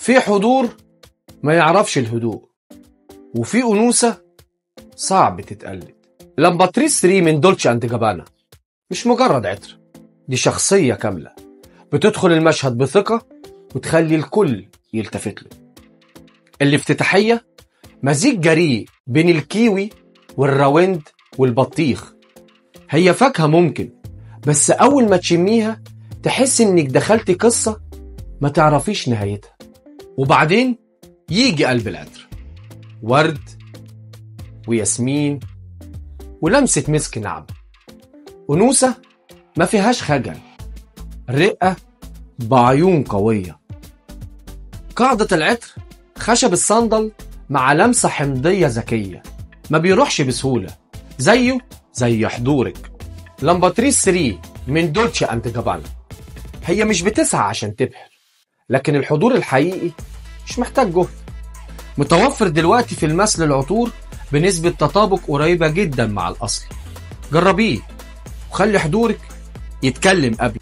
في حضور ما يعرفش الهدوء، وفي أنوثة صعب تتقلد. لامباتريس 3 من دولتشي اند جابانا مش مجرد عطر، دي شخصية كاملة بتدخل المشهد بثقة وتخلي الكل يلتفت له. الافتتاحية مزيج جريء بين الكيوي والراوند والبطيخ. هي فاكهة ممكن، بس أول ما تشميها تحس إنك دخلتي قصة ما تعرفيش نهايتها. وبعدين يجي قلب العطر، ورد وياسمين ولمسة مسك ناعمة. أنوثة ما فيهاش خجل، رقة بعيون قوية. قاعدة العطر خشب الصندل مع لمسة حمضية ذكية، ما بيروحش بسهولة، زيه زي حضورك. لامباتريس 3 من دولتشي اند جابانا هي مش بتسعى عشان تبهر، لكن الحضور الحقيقي مش محتاج جهد. متوفر دلوقتي في المسل العطور بنسبة تطابق قريبة جدا مع الأصل. جربيه وخلي حضورك يتكلم قبل